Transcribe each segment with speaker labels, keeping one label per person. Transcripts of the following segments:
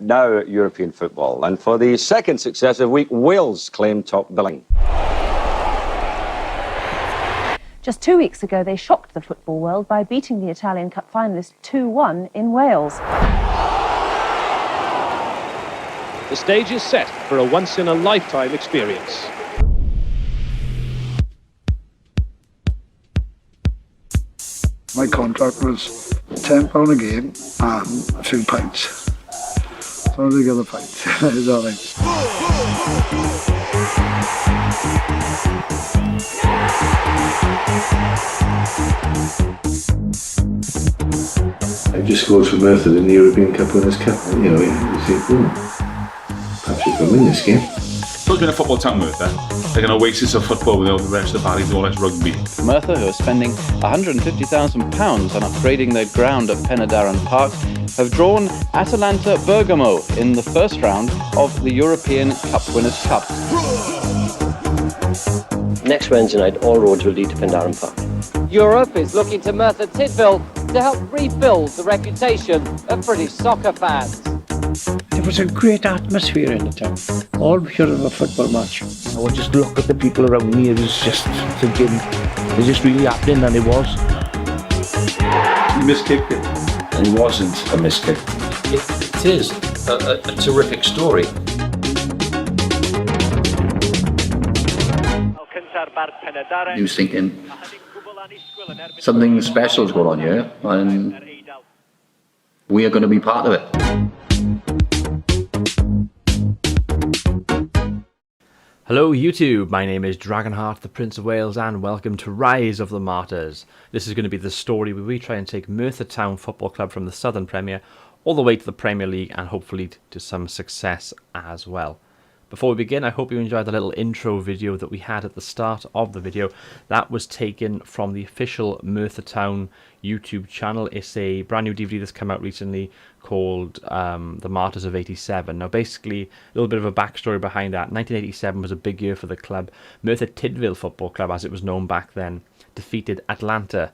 Speaker 1: now European football. And for the second successive week, Wales claimed top billing.
Speaker 2: Just 2 weeks ago, they shocked the football world by beating the Italian Cup finalists 2-1 in Wales.
Speaker 3: The stage is set for a once-in-a-lifetime experience.
Speaker 4: My contract was £10 a game and a few pints. So they get a pint. Is that right?
Speaker 5: I just scored for Merthyr in the European Cup Winners' Cup. You know, you think, perhaps you can win this game.
Speaker 6: It's always been a football town, Merthyr. Like an oasis of football with all the rest of the valley, all this rugby.
Speaker 7: Merthyr, who are spending £150,000 on upgrading their ground at Penydarren Park, have drawn Atalanta Bergamo in the first round of the European Cup Winners' Cup.
Speaker 8: Next Wednesday night, all roads will lead to Penydarren Park.
Speaker 9: Europe is looking to Merthyr Tydfil to help rebuild the reputation of British soccer fans.
Speaker 10: There was a great atmosphere in the town, all because of a football match. I would just look at the people around me, it was just thinking, it's just really happening, and it was.
Speaker 5: You miskicked it. And it wasn't a miskick.
Speaker 11: It is a terrific story.
Speaker 12: He was thinking, something special is going on here, and we are going to be part of it.
Speaker 13: Hello YouTube, my name is Dragonheart, the Prince of Wales, and welcome to Rise of the Martyrs. This is going to be the story where we try and take Merthyr Town Football Club from the Southern Premier all the way to the Premier League and hopefully to some success as well. Before we begin, I hope you enjoyed the little intro video that we had at the start of the video. That was taken from the official Merthyr Town YouTube channel. It's a brand new DVD that's come out recently called The Martyrs of '87. Now basically, a little bit of a backstory behind that. 1987 was a big year for the club. Merthyr Tydfil Football Club, as it was known back then, defeated Atalanta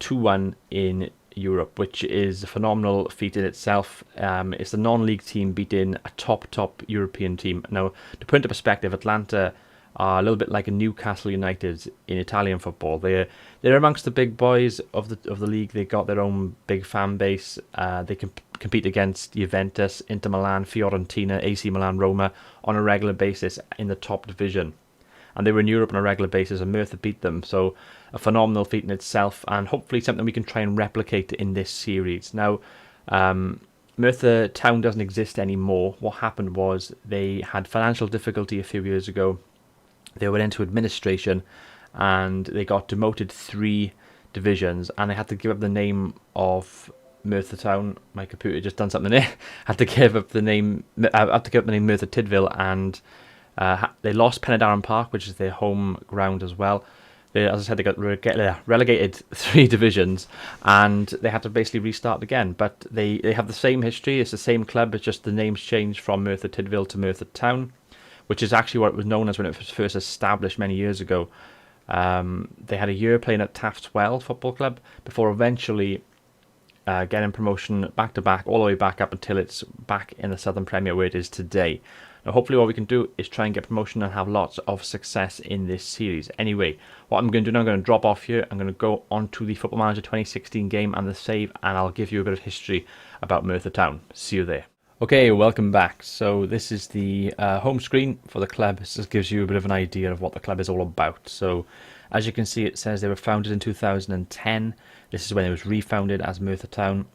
Speaker 13: 2-1 in Europe, which is a phenomenal feat in itself. It's the non-league team beating a top European team. Now, to put into perspective, Atalanta are a little bit like a Newcastle United in Italian football. They're amongst the big boys of the league. They got their own big fan base. They can compete against Juventus, Inter Milan, Fiorentina, AC Milan, Roma on a regular basis in the top division. And they were in Europe on a regular basis, and Merthyr beat them. So a phenomenal feat in itself, and hopefully something we can try and replicate in this series. Now, Merthyr Town doesn't exist anymore. What happened was they had financial difficulty a few years ago. They went into administration, and they got demoted 3 divisions, and they had to give up the name of Merthyr Town. My computer just done something there. Had to give up the name. Merthyr Tydfil, and they lost Penydarren Park, which is their home ground as well. As I said, they got relegated 3 divisions, and they had to basically restart again. But they have the same history. It's the same club. It's just the name's changed from Merthyr Tydfil to Merthyr Town, which is actually what it was known as when it was first established many years ago. They had a year playing at Taft's Well Football Club before eventually getting promotion back to back, all the way back up until it's back in the Southern Premier where it is today. Now, hopefully what we can do is try and get promotion and have lots of success in this series. Anyway, what I'm going to do now, I'm going to drop off here. I'm going to go on to the Football Manager 2016 game and the save, and I'll give you a bit of history about Merthyr Town. See you there. Okay, welcome back. So this is the home screen for the club. This just gives you a bit of an idea of what the club is all about. So as you can see, it says they were founded in 2010. This is when it was refounded as Merthyr Town.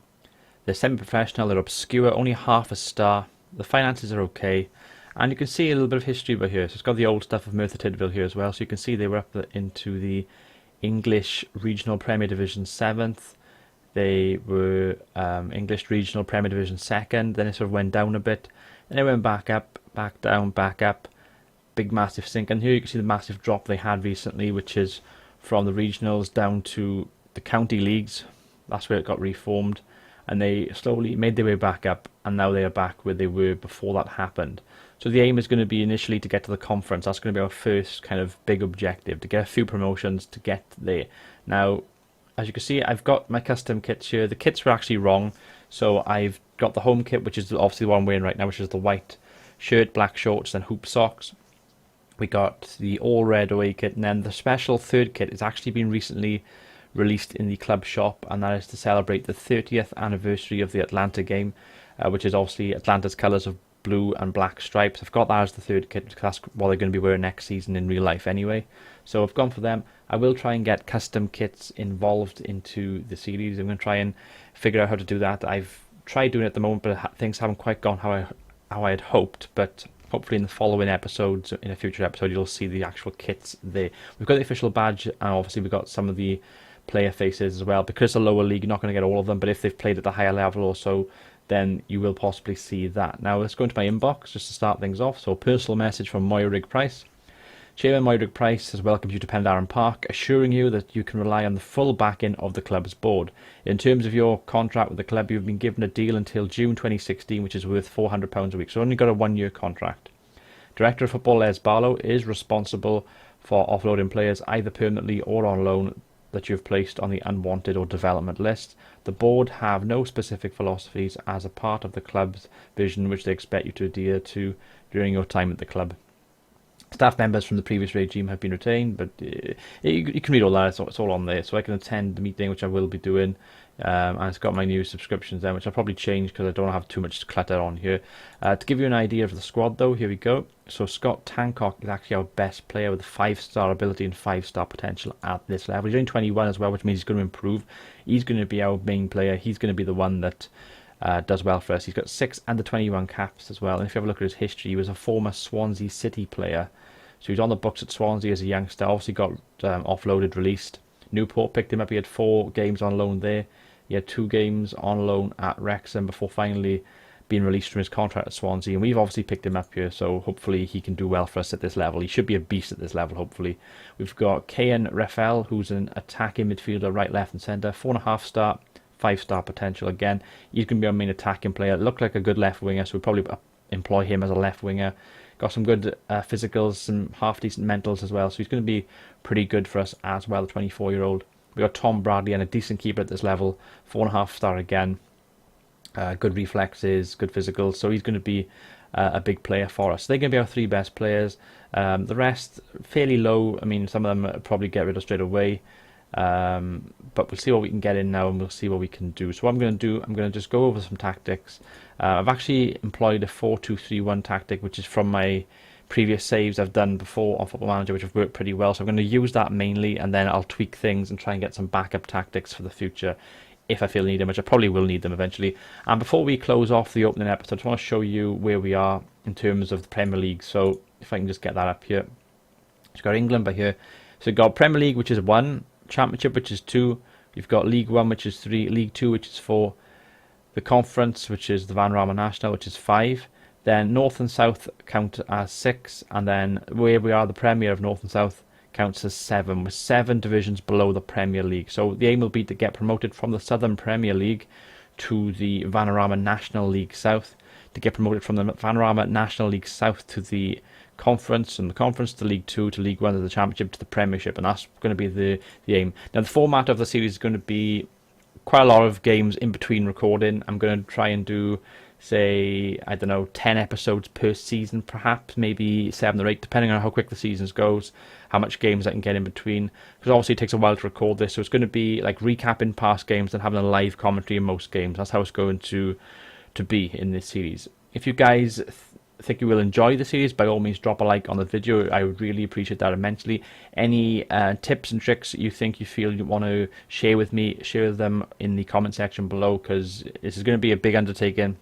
Speaker 13: They're semi-professional, they're obscure, only half a star. The finances are okay. And you can see a little bit of history over here. So it's got the old stuff of Merthyr Tydfil here as well. So you can see they were up into the English Regional Premier Division 7th. They were English Regional Premier Division 2nd. Then it sort of went down a bit. Then it went back up, back down, back up. Big massive sink. And here you can see the massive drop they had recently, which is from the regionals down to the county leagues. That's where it got reformed. And they slowly made their way back up, and now they are back where they were before that happened. So the aim is going to be initially to get to the conference. That's going to be our first kind of big objective, to get a few promotions to get there. Now, as you can see, I've got my custom kits here. The kits were actually wrong, So I've got the home kit, which is obviously the one I'm wearing right now, which is the white shirt, black shorts, then hoop socks. We got the all red away kit, and then the special third kit has actually been recently released in the club shop, and that is to celebrate the 30th anniversary of the Atlanta game, which is obviously Atlanta's colours of blue and black stripes. I've got that as the third kit because that's what they're going to be wearing next season in real life anyway. So I've gone for them. I will try and get custom kits involved into the series. I'm going to try and figure out how to do that. I've tried doing it at the moment, but things haven't quite gone how I had hoped. But hopefully in the following episodes, in a future episode, you'll see the actual kits there. We've got the official badge, and obviously we've got some of the player faces as well. Because it's a lower league, you're not going to get all of them, but if they've played at the higher level or so, then you will possibly see that. Now let's go into my inbox just to start things off. So a personal message from Moyrig Price. Chairman Moyrig Price has welcomed you to Pendarren Park, assuring you that you can rely on the full backing of the club's board. In terms of your contract with the club, you've been given a deal until June 2016, which is worth £400 a week, so only got a 1-year contract. Director of Football Les Barlow is responsible for offloading players either permanently or on loan that you've placed on the unwanted or development list. The board have no specific philosophies as a part of the club's vision which they expect you to adhere to during your time at the club. Staff members from the previous regime have been retained, but you can read all that, it's all on there. So I can attend the meeting, which I will be doing, and it's got my new subscriptions there, which I'll probably change because I don't have too much clutter on here. To give you an idea of the squad though, here we go. So Scott Tancock is actually our best player with 5-star ability and 5-star potential at this level. He's only 21 as well, which means he's going to improve. He's going to be our main player. He's going to be the one that does well for us. He's got 6 under-21 caps as well, and if you have a look at his history, he was a former Swansea City player. So he's on the books at Swansea as a youngster. Obviously got offloaded, released. Newport picked him up. He had 4 games on loan there. He had 2 games on loan at Wrexham before finally being released from his contract at Swansea. And we've obviously picked him up here, so hopefully he can do well for us at this level. He should be a beast at this level, hopefully. We've got Kayan Rafael, who's an attacking midfielder, right, left and centre. 4.5-star, 5-star potential again. He's going to be our main attacking player. Looked like a good left winger, so we'll probably employ him as a left winger. Got some good physicals, some half-decent mentals as well, so he's going to be pretty good for us as well, the 24-year-old. We got Tom Bradley and a decent keeper at this level, 4.5-star again. Good reflexes, good physicals, so he's going to be a big player for us. They're going to be our 3 best players. The rest, fairly low. I mean, some of them probably get rid of straight away. But we'll see what we can get in now, and we'll see what we can do. So what I'm going to do, I'm going to just go over some tactics. I've actually employed a 4-2-3-1 tactic, which is from my previous saves I've done before on Football Manager, which have worked pretty well. So I'm going to use that mainly, and then I'll tweak things and try and get some backup tactics for the future if I feel I need them, which I probably will need them eventually. And before we close off the opening episode, I just want to show you where we are in terms of the Premier League. So if I can just get that up here. So we've got England by here. So we've got Premier League, which is 1, Championship, which is 2, you've got League 1, which is 3, League 2, which is 4, the Conference, which is the Vanarama National, which is 5, then North and South count as 6, and then where we are, the Premier of North and South, counts as 7, with 7 divisions below the Premier League. So the aim will be to get promoted from the Southern Premier League to the Vanarama National League South, to get promoted from the Vanarama National League South to the Conference, and the Conference to League 2, to League 1, to the Championship, to the Premiership, and that's going to be the aim. Now the format of the series is going to be quite a lot of games in between recording. I'm going to try and do, say, I don't know, 10 episodes per season, perhaps, maybe 7 or 8, depending on how quick the season goes, how much games I can get in between, because obviously it takes a while to record this, so it's going to be like recapping past games and having a live commentary in most games. That's how it's going to be in this series. If you guys think you will enjoy the series, by all means drop a like on the video. I would really appreciate that immensely. Any tips and tricks you think you feel you want to share with me, share them in the comment section below, because this is going to be a big undertaking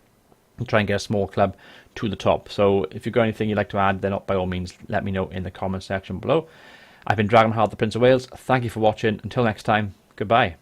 Speaker 13: and try and get a small club to the top. So if you've got anything you'd like to add, then by all means let me know in the comment section below. I've been Dragonheart, the Prince of Wales. Thank you for watching. Until next time, goodbye.